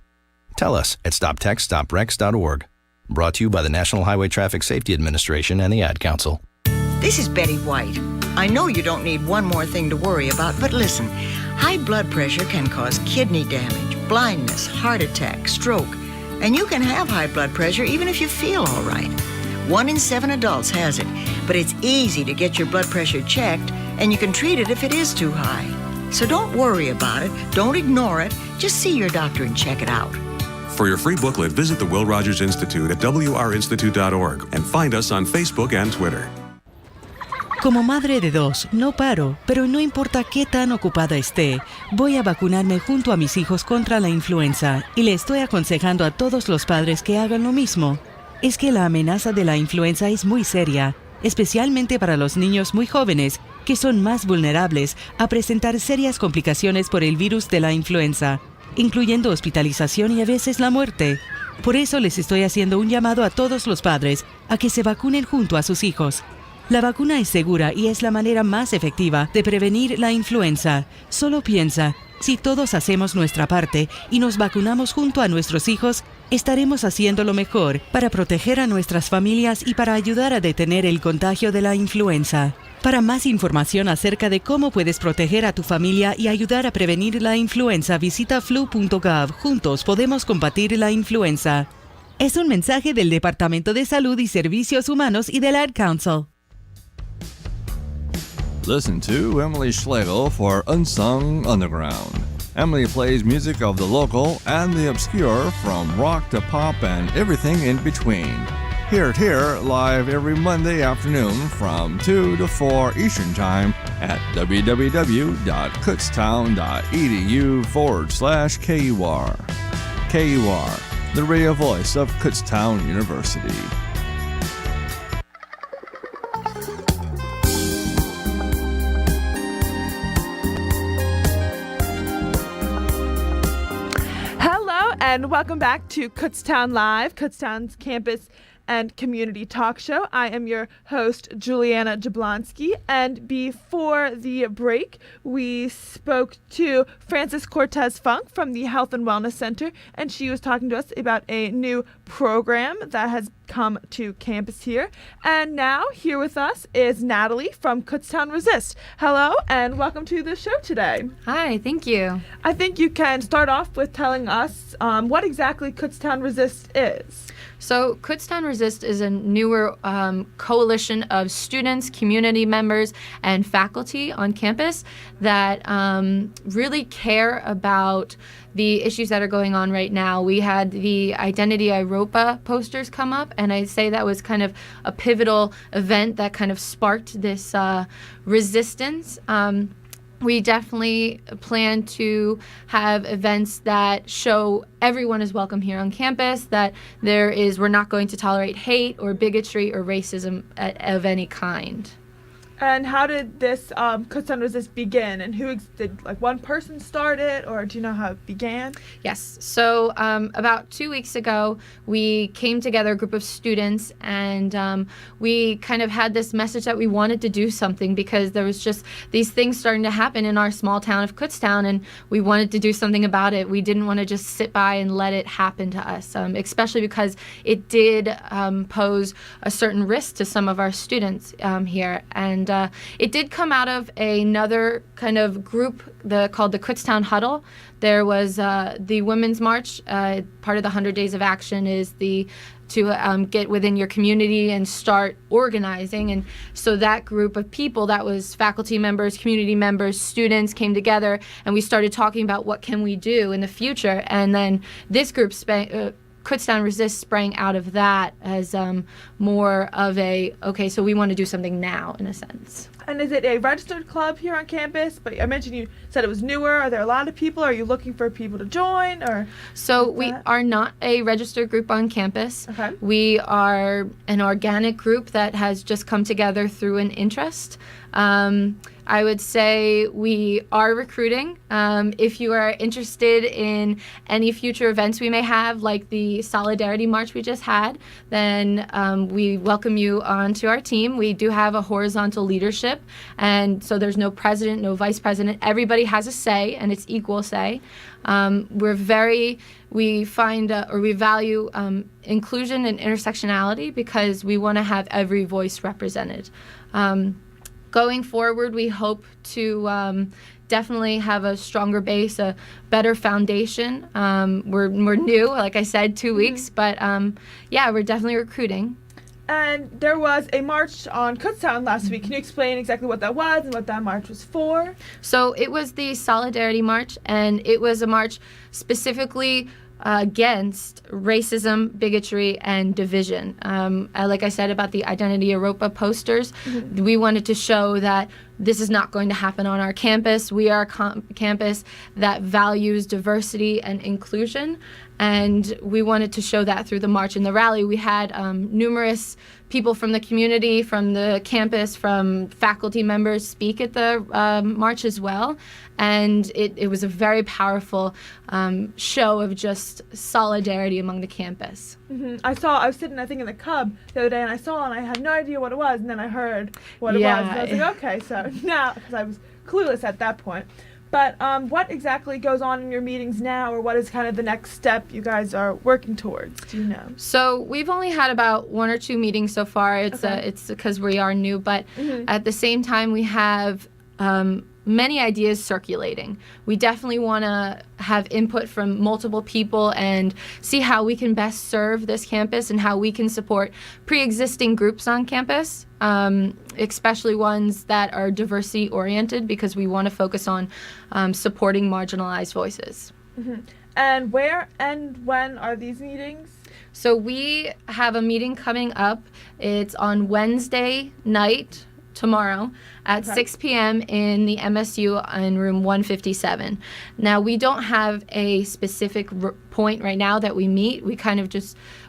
Tell us at stoptextstoprex.org. Brought to you by the National Highway Traffic Safety Administration and the Ad Council. This is Betty White. I know you don't need one more thing to worry about, but listen, high blood pressure can cause kidney damage, blindness, heart attack, stroke, and you can have high blood pressure even if you feel all right. 1 in 7 adults has it, but it's easy to get your blood pressure checked, and you can treat it if it is too high. So don't worry about it, don't ignore it, just see your doctor and check it out. For your free booklet, visit the Will Rogers Institute at wrinstitute.org and find us on Facebook and Twitter. Como madre de dos, no paro, pero no importa qué tan ocupada esté, voy a vacunarme junto a mis hijos contra la influenza y le estoy aconsejando a todos los padres que hagan lo mismo. Es que la amenaza de la influenza es muy seria, especialmente para los niños muy jóvenes, que son más vulnerables a presentar serias complicaciones por el virus de la influenza, incluyendo hospitalización y a veces la muerte. Por eso les estoy haciendo un llamado a todos los padres a que se vacunen junto a sus hijos. La vacuna es segura y es la manera más efectiva de prevenir la influenza. Solo piensa, si todos hacemos nuestra parte y nos vacunamos junto a nuestros hijos, estaremos haciendo lo mejor para proteger a nuestras familias y para ayudar a detener el contagio de la influenza. Para más información acerca de cómo puedes proteger a tu familia y ayudar a prevenir la influenza, visita flu.gov. Juntos podemos combatir la influenza. Es un mensaje del Departamento de Salud y Servicios Humanos y del Ad Council. Listen to Emily Schlegel for Unsung Underground. Emily plays music of the local and the obscure, from rock to pop and everything in between. Hear it here live every Monday afternoon from 2 to 4 Eastern Time at www.kutztown.edu/KUR. KUR, the radio voice of Kutztown University. And welcome back to Kutztown Live, Kutztown's campus and community talk show. I am your host, Juliana Jablonski, and before the break, we spoke to Frances Cortez Funk from the Health and Wellness Center, and she was talking to us about a new program that has come to campus here. And now, here with us is Natalie from Kutztown Resist. Hello, and welcome to the show today. Hi, thank you. I think you can start off with telling us what exactly Kutztown Resist is. So Kutztown Resist is a newer coalition of students, community members, and faculty on campus that really care about the issues that are going on right now. We had the Identity Europa posters come up, and I'd say that was kind of a pivotal event that kind of sparked this resistance. We definitely plan to have events that show everyone is welcome here on campus, that we're not going to tolerate hate or bigotry or racism of any kind. And how did this Kutztown Resist begin? And did one person start it, or do you know how it began? Yes. So about 2 weeks ago, we came together, a group of students, and we kind of had this message that we wanted to do something because there was just these things starting to happen in our small town of Kutztown, and we wanted to do something about it. We didn't want to just sit by and let it happen to us, especially because it did pose a certain risk to some of our students here. And it did come out of another kind of group called the Kutztown Huddle. There was the Women's March. Part of the 100 Days of Action is to get within your community and start organizing. And so that group of people, that was faculty members, community members, students, came together, and we started talking about what can we do in the future. And then this group Kutztown Resist sprang out of that as more of so we want to do something now, in a sense. And is it a registered club here on campus? But I mentioned you said it was newer. Are there a lot of people? Are you looking for people to join? So we are not a registered group on campus. Okay. We are an organic group that has just come together through an interest. I would say we are recruiting. If you are interested in any future events we may have, like the Solidarity March we just had, then we welcome you onto our team. We do have a horizontal leadership, and so there's no president, no vice president. Everybody has a say, and it's equal say. We value inclusion and intersectionality because we want to have every voice represented. Going forward, we hope to definitely have a stronger base, a better foundation. We're new, like I said, 2 weeks, but we're definitely recruiting. And there was a march on Kutztown last week. Can you explain exactly what that was and what that march was for? So it was the Solidarity March, and it was a march specifically against racism, bigotry, and division. Like I said about the Identity Europa posters, we wanted to show that this is not going to happen on our campus. We are a campus that values diversity and inclusion, and we wanted to show that through the march and the rally. We had numerous people from the community, from the campus, from faculty members speak at the march as well, and it was a very powerful show of just solidarity among the campus. I was sitting, I think, in the Cub the other day, and I saw, and I had no idea what it was, and then I heard what it was, and I was like, okay, so now, because I was clueless at that point. But what exactly goes on in your meetings now, or what is kind of the next step you guys are working towards? Do you know? So we've only had about 1 or 2 meetings so far. It's because we are new, but at the same time we have many ideas circulating. We definitely want to have input from multiple people and see how we can best serve this campus and how we can support pre-existing groups on campus, especially ones that are diversity oriented, because we want to focus on supporting marginalized voices. Mm-hmm. And where and when are these meetings? So we have a meeting coming up. It's on Wednesday night, tomorrow, at 6 p.m. in the MSU in room 157. Now, we don't have a specific point right now that we meet. We kind of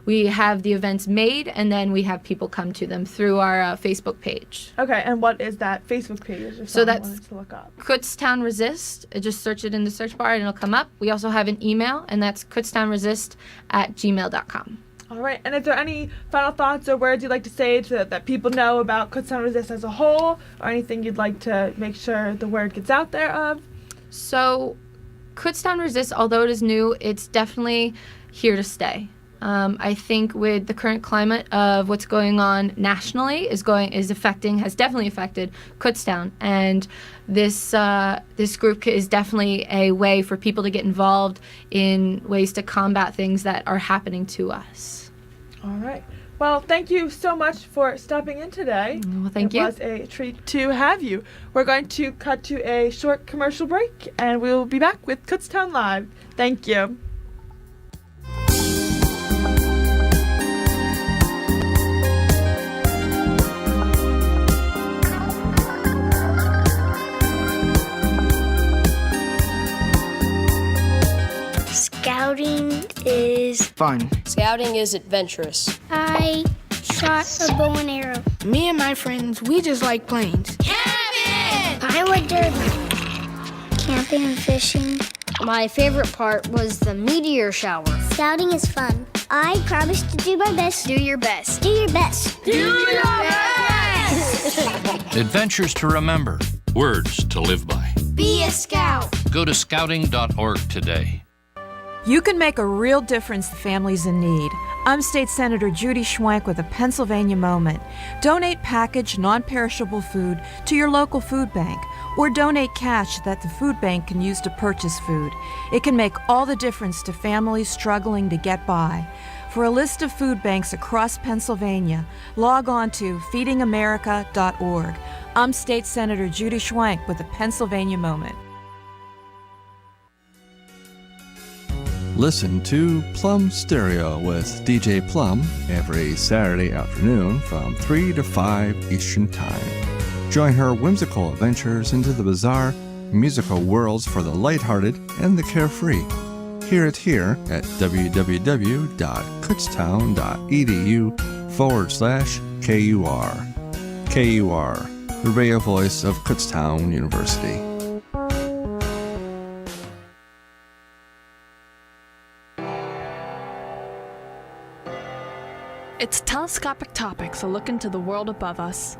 we have the events made, and then we have people come to them through our Facebook page. Okay, and what is that Facebook page? So that's wanted to look up. Kutztown Resist. Just search it in the search bar and it'll come up. We also have an email, and that's kutztownresist@gmail.com. All right, and is there any final thoughts or words you'd like to say that people know about Kutztown Resist as a whole, or anything you'd like to make sure the word gets out there of? So, Kutztown Resist, although it is new, it's definitely here to stay. I think with the current climate of what's going on nationally has definitely affected Kutztown, and this group is definitely a way for people to get involved in ways to combat things that are happening to us. All right. Well, thank you so much for stopping in today. Well, thank you. It was a treat to have you. We're going to cut to a short commercial break, and we'll be back with Kutztown Live. Thank you. Scouting is fun. Scouting is adventurous. I shot a bow and arrow. Me and my friends, we just like planes. Camping! I like dirt. Camping and fishing. My favorite part was the meteor shower. Scouting is fun. I promise to do my best. Do your best. Do your best. Do your best! Adventures to remember. Words to live by. Be a scout. Go to scouting.org today. You can make a real difference to families in need. I'm State Senator Judy Schwenk with a Pennsylvania Moment. Donate packaged, non-perishable food to your local food bank, or donate cash that the food bank can use to purchase food. It can make all the difference to families struggling to get by. For a list of food banks across Pennsylvania, log on to feedingamerica.org. I'm State Senator Judy Schwenk with a Pennsylvania Moment. Listen to Plum Stereo with DJ Plum every Saturday afternoon from 3 to 5 Eastern Time. Join her whimsical adventures into the bizarre musical worlds for the lighthearted and the carefree. Hear it here at www.kutztown.edu/KUR. KUR, the radio voice of Kutztown University. It's Telescopic Topics, a look into the world above us.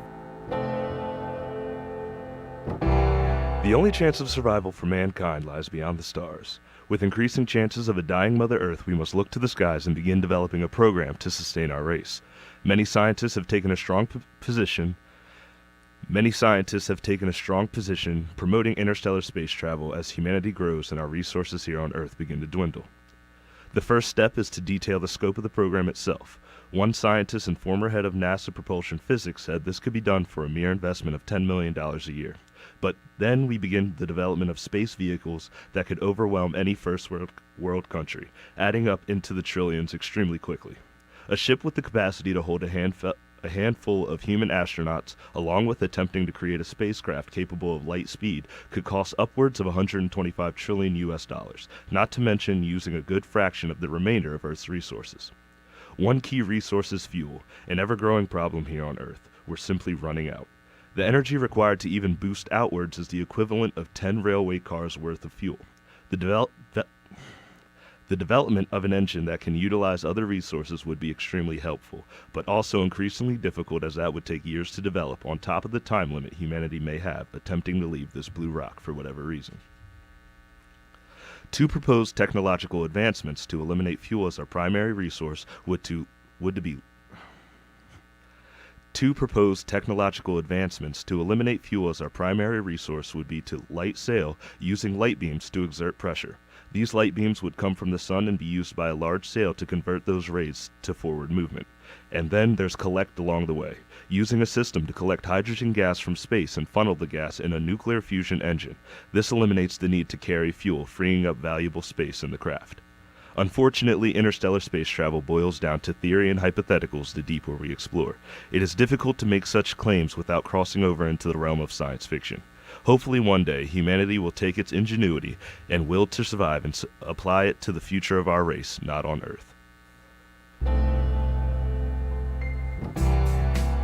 The only chance of survival for mankind lies beyond the stars. With increasing chances of a dying Mother Earth, we must look to the skies and begin developing a program to sustain our race. Many scientists have taken a strong position promoting interstellar space travel as humanity grows and our resources here on Earth begin to dwindle. The first step is to detail the scope of the program itself. One scientist and former head of NASA propulsion physics said this could be done for a mere investment of $10 million a year. But then we begin the development of space vehicles that could overwhelm any first world country, adding up into the trillions extremely quickly. A ship with the capacity to hold a handful of human astronauts, along with attempting to create a spacecraft capable of light speed, could cost upwards of $125 trillion US, not to mention using a good fraction of the remainder of Earth's resources. One key resource is fuel, an ever-growing problem here on Earth. We're simply running out. The energy required to even boost outwards is the equivalent of 10 railway cars worth of fuel. The development of an engine that can utilize other resources would be extremely helpful, but also increasingly difficult, as that would take years to develop on top of the time limit humanity may have attempting to leave this blue rock for whatever reason. Two proposed technological advancements to eliminate fuel as our primary resource would be Two proposed technological advancements to eliminate fuel as our primary resource would be to light sail using light beams to exert pressure. These light beams would come from the sun and be used by a large sail to convert those rays to forward movement. And then there's collect along the way, using a system to collect hydrogen gas from space and funnel the gas in a nuclear fusion engine. This eliminates the need to carry fuel, freeing up valuable space in the craft. Unfortunately, interstellar space travel boils down to theory and hypotheticals the deeper we explore. It is difficult to make such claims without crossing over into the realm of science fiction. Hopefully one day, humanity will take its ingenuity and will to survive and apply it to the future of our race, not on Earth.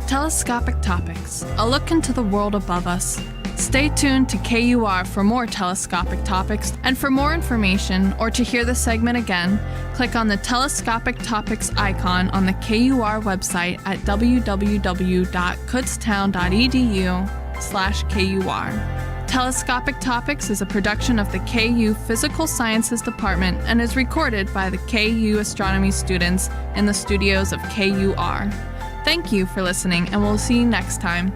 Telescopic Topics, a look into the world above us. Stay tuned to KUR for more telescopic topics, and for more information or to hear the segment again, click on the Telescopic Topics icon on the KUR website at www.kutztown.edu/KUR. Telescopic Topics is a production of the KU Physical Sciences Department and is recorded by the KU astronomy students in the studios of KUR. Thank you for listening, and we'll see you next time.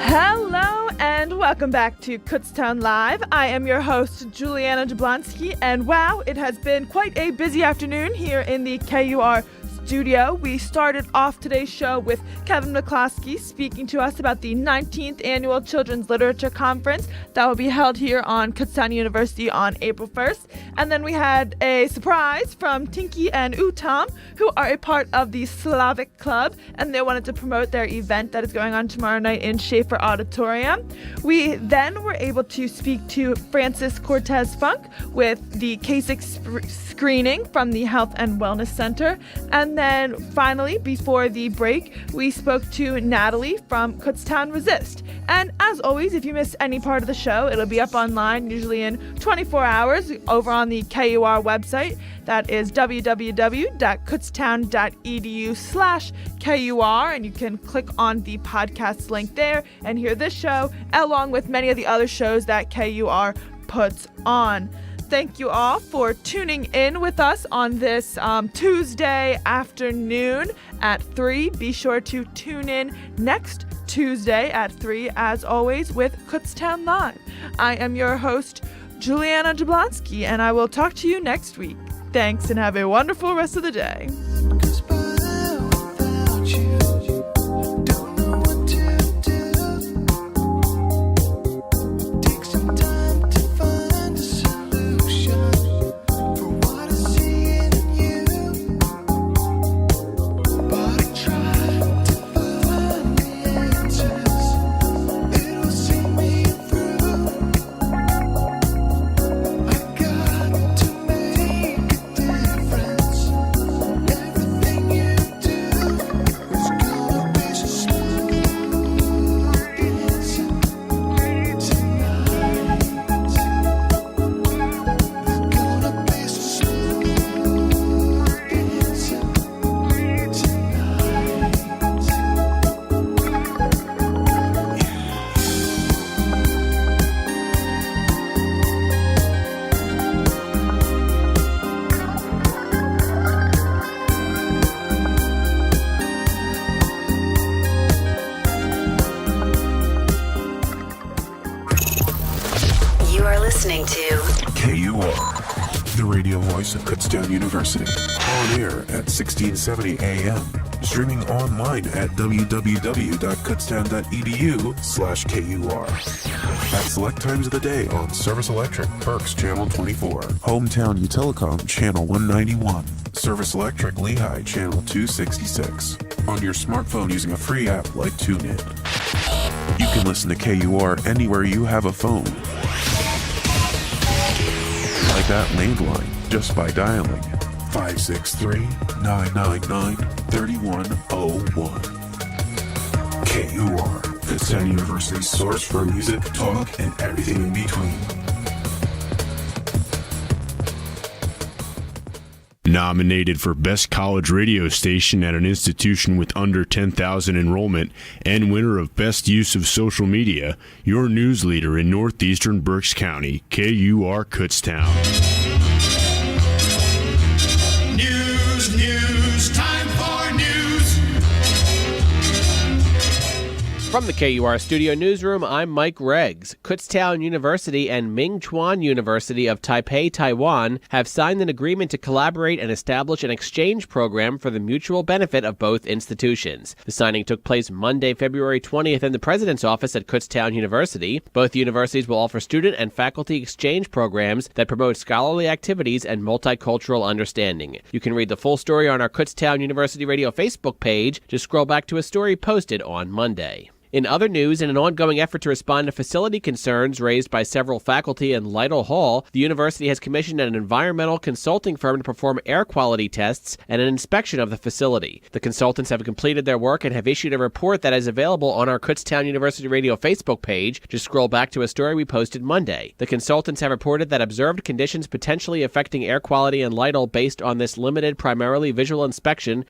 Hello and welcome back to Kutztown Live. I am your host, Juliana Jablonski, and wow, it has been quite a busy afternoon here in the KUR studio. We started off today's show with Kevin McCloskey speaking to us about the 19th Annual Children's Literature Conference that will be held here on Kutztown University on April 1st. And then we had a surprise from Tinky and Utam, who are a part of the Slavic Club, and they wanted to promote their event that is going on tomorrow night in Schaefer Auditorium. We then were able to speak to Francis Cortez Funk with the Kasich screening from the Health and Wellness Center. And then finally, before the break, we spoke to Natalie from Kutztown Resist. And as always, if you missed any part of the show, it'll be up online, usually in 24 hours, over on the KUR website. That is www.kutztown.edu/KUR, and you can click on the podcast link there and hear this show, along with many of the other shows that KUR puts on. Thank you all for tuning in with us on this Tuesday afternoon at 3. Be sure to tune in next Tuesday at 3, as always, with Kutztown Live. I am your host, Juliana Jablonski, and I will talk to you next week. Thanks, and have a wonderful rest of the day. listening to KUR, the radio voice of Kutztown University. On air at 1670 AM. Streaming online at www.kutztown.edu/KUR. At select times of the day on Service Electric, Berks Channel 24. Hometown Utelecom Channel 191. Service Electric Lehigh Channel 266. On your smartphone using a free app like TuneIn. You can listen to KUR anywhere you have a phone. Like that landline, just by dialing 563-999-3101. KUR, Kutztown University's source for music, talk, and everything in between. Nominated for Best College Radio Station at an institution with under 10,000 enrollment and winner of Best Use of Social Media, your news leader in northeastern Berks County, KUR Kutztown. From the KUR Studio Newsroom, I'm Mike Reggs. Kutztown University and Ming-Chuan University of Taipei, Taiwan have signed an agreement to collaborate and establish an exchange program for the mutual benefit of both institutions. The signing took place Monday, February 20th in the president's office at Kutztown University. Both universities will offer student and faculty exchange programs that promote scholarly activities and multicultural understanding. You can read the full story on our Kutztown University Radio Facebook page. Just scroll back to a story posted on Monday. In other news, in an ongoing effort to respond to facility concerns raised by several faculty in Lytle Hall, the university has commissioned an environmental consulting firm to perform air quality tests and an inspection of the facility. The consultants have completed their work and have issued a report that is available on our Kutztown University Radio Facebook page. Just scroll back to a story we posted Monday. The consultants have reported that observed conditions potentially affecting air quality in Lytle based on this limited, primarily visual inspection